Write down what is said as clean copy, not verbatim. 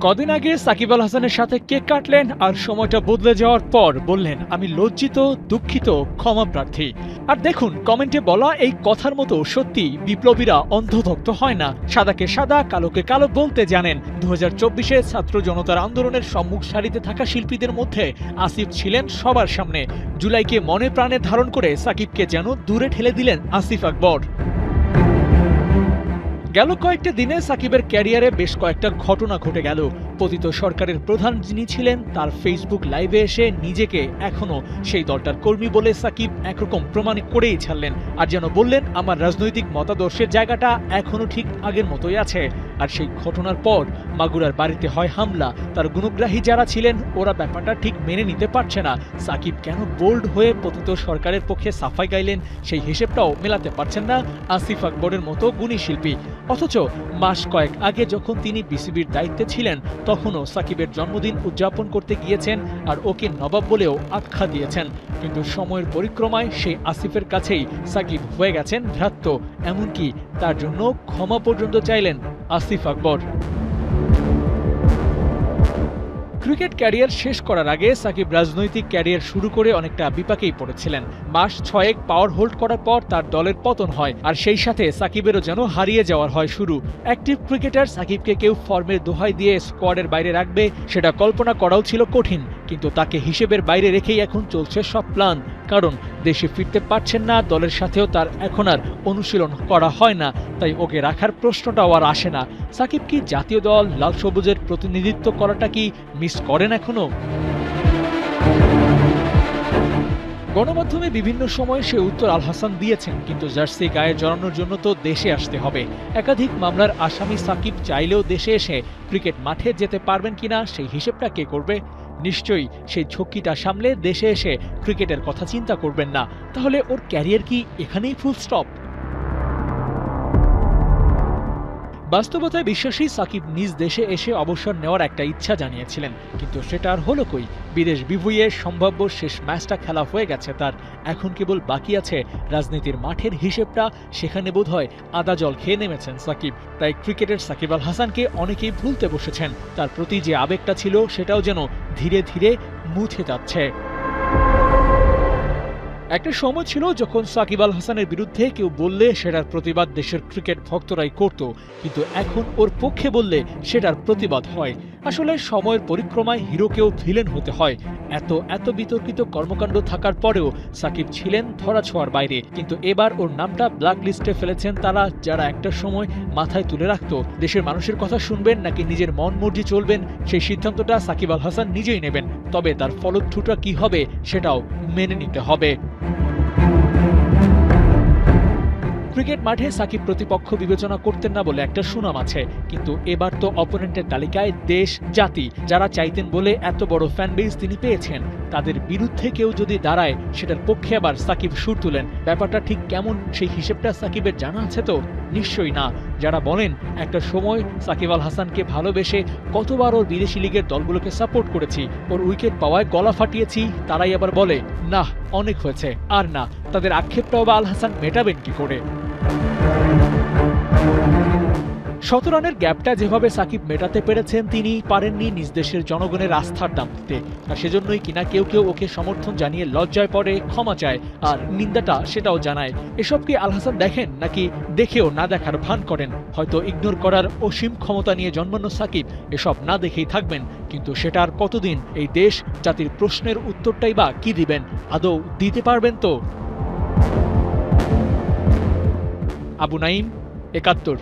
কদিন আগে সাকিব আল হাসানের সাথে কেক কাটলেন আর সময়টা বদলে যাওয়ার পর বললেন, আমি লজ্জিত, দুঃখিত, ক্ষমা প্রার্থী। আর দেখুন, কমেন্টে বলা এই কথার মতো সত্যি বিপ্লবীরা অন্ধভক্ত হয় না। সাদাকে সাদা, কালোকে কালো বলতে জানেন। 2024-এ ছাত্র জনতার আন্দোলনের সম্মুখ সারিতে থাকা শিল্পীদের মধ্যে আসিফ ছিলেন সবার সামনে। জুলাইকে মনে প্রাণে ধারণ করে সাকিবকে যেন দূরে ঠেলে দিলেন আসিফ আকবর। গেল কয়েকটা দিনে সাকিবের ক্যারিয়ারে বেশ কয়েকটা ঘটনা ঘটে গেল। পতিত সরকারের প্রধান যিনি ছিলেন, তার ফেসবুক লাইভে এসে নিজেকে এখনো সেই দলটার কর্মী বলে সাকিব একরকম প্রমাণিত করেই ছাড়লেন। আর যেন বললেন, আমার রাজনৈতিক মতাদর্শের জায়গাটা এখনো ঠিক আগের মতোই আছে। আর সেই ঘটনার পর মাগুরার বাড়িতে হয় হামলা। তার গুণগ্রাহী যারা ছিলেন, ওরা ব্যাপারটা ঠিক মেনে নিতে পারছে না। সাকিব কেন বোল্ড হয়ে পতিত সরকারের পক্ষে সাফাই গাইলেন, সেই হিসেবটাও মেলাতে পারছেন না আসিফ আকবরের মতো গুণী শিল্পী। অথচ মাস কয়েক আগে যখন তিনি বিসিবির দায়িত্বে ছিলেন, তখনও সাকিবের জন্মদিন উদযাপন করতে গিয়েছেন আর ওকে নবাব বলেও আখ্যা দিয়েছেন। কিন্তু সময়ের পরিক্রমায় সেই আসিফের কাছেই সাকিব হয়ে গেছেন ভ্রাত্য। এমনকি তার জন্য ক্ষমা পর্যন্ত চাইলেন আসিফ আকবর। ক্রিকেট ক্যারিয়ার শেষ করার আগে সাকিব রাজনৈতিক ক্যারিয়ার শুরু করে অনেকটা বিপাকেই পড়েছিলেন। মাস 6 পাওয়ার হোল্ড করার পর তার দলের পতন হয়, আর সেই সাথে সাকিবেরও যেন হারিয়ে যাওয়ার হয় শুরু। অ্যাক্টিভ ক্রিকেটার সাকিবকে কেউ ফর্মের দোহাই দিয়ে স্কোয়াডের বাইরে রাখবে, সেটা কল্পনা করাও ছিল কঠিন। কিন্তু তাকে হিসেবের বাইরে রেখেই এখন চলছে সব প্ল্যান। কারণ দেশে ফিরতে পারছেন না, দলের সাথেও তার এখন আর অনুশীলন করা হয় না, তাই ওকে রাখার প্রশ্নটাও আর আসে না। সাকিব কি জাতীয় দল লাল সবুজের প্রতিনিধিত্ব করাটা কি মিস করেন এখনো? গণমাধ্যমে বিভিন্ন সময় সে উত্তর আল হাসান দিয়েছেন, কিন্তু জার্সি গায়ে জড়ানোর জন্য তো দেশে আসতে হবে। একাধিক মামলার আসামি সাকিব চাইলেও দেশে এসে ক্রিকেট মাঠে যেতে পারবেন কিনা, সেই হিসেবটা কে করবে? নিশ্চয়ই সেই ঝক্কিটা সামলে দেশে এসে ক্রিকেটের কথা চিন্তা করবেন না। তাহলে ওর ক্যারিয়ার কি এখানেই ফুল স্টপ? বাস্তবতায় বিশ্বাসী সাকিব নিজ দেশে এসে অবসর নেওয়ার একটা ইচ্ছা জানিয়েছিলেন, কিন্তু সেটা আর হলো কই। বিদেশ বিভুঁইয়ে সম্ভাব্য শেষ ম্যাচটা খেলা হয়ে গেছে তার। এখন কেবল বাকি আছে রাজনীতির মাঠের হিসেবটা। সেখানে বোধহয় আদা জল খেয়ে নেমেছেন সাকিব। তাই ক্রিকেটের সাকিব আল হাসানকে অনেকেই ভুলতে বসেছেন। তার প্রতি যে আবেগটা ছিল, সেটাও যেন ধীরে ধীরে মুছে যাচ্ছে। একটা সময় ছিল যখন সাকিব আল হাসানের বিরুদ্ধে কেউ বললে সেটার প্রতিবাদ দেশের ক্রিকেট ভক্তরাই করত, কিন্তু এখন ওর পক্ষে বললে সেটার প্রতিবাদ হয়। আসলে সময়ের পরিক্রমায় হিরোকেও ভিলেন হতে হয়। এত বিতর্কিত কর্মকাণ্ড থাকার পরেও সাকিব ছিলেন ধরাছোঁয়ার বাইরে, কিন্তু এবার ওর নামটা ব্ল্যাক লিস্টে ফেলেছেন তারা, যারা একটা সময় মাথায় তুলে রাখত। দেশের মানুষের কথা শুনবেন নাকি নিজের মন মর্জি চলবেন, সেই সিদ্ধান্তটা সাকিব আল হাসান নিজেই নেবেন। তবে তার ফলশ্রুতিটা কি হবে সেটাও মেনে নিতে হবে। ক্রিকেট মাঠে সাকিব প্রতিপক্ষ বিবেচনা করতেন না বলে একটা সুনাম আছে, কিন্তু এবার তো অপোনেন্টের তালিকায় দেশ, জাতি, যারা চাইতেন বলে এত বড় ফ্যান বেস তিনি পেয়েছেন, তাদের বিরুদ্ধে কেউ যদি দাঁড়ায়, সেটার পক্ষে আবার সাকিব সুর তুলেন। ব্যাপারটা ঠিক কেমন, সেই হিসেবটা সাকিবের জানা আছে তো? নিশ্চয়ই না। যারা বলেন একটা সময় সাকিব আল হাসানকে ভালোবেসে কতবার ওর বিদেশি লিগের দলগুলোকে সাপোর্ট করেছি, ওর উইকেট পাওয়ায় গলা ফাটিয়েছি, তারাই আবার বলে না, অনেক হয়েছে, আর না। তাদের আক্ষেপটাও বা আল হাসান মেটাবেন কি করে? ১৭ রানের গ্যাপটা যেভাবে সাকিব মেটাতে পেরেছেন, তিনি পারেননি নিজ দেশের জনগণের আস্থার দাম দিতে। আর সেজন্যই কিনা কেউ কেউ ওকে সমর্থন জানিয়ে লজ্জায় পড়ে, ক্ষমা চায়, আর নিন্দাটা সেটাও জানায়। এসব কি আল হাসান দেখেন, নাকি দেখেও না দেখার ভান করেন? হয়তো ইগনোর করার অসীম ক্ষমতা নিয়ে জন্মানো সাকিব এসব না দেখেই থাকবেন, কিন্তু সেটা আর কতদিন? এই দেশ জাতির প্রশ্নের উত্তরটাই বা কি দিবেন? আদৌ দিতে পারবেন তো? আবু নাঈম, ৭১।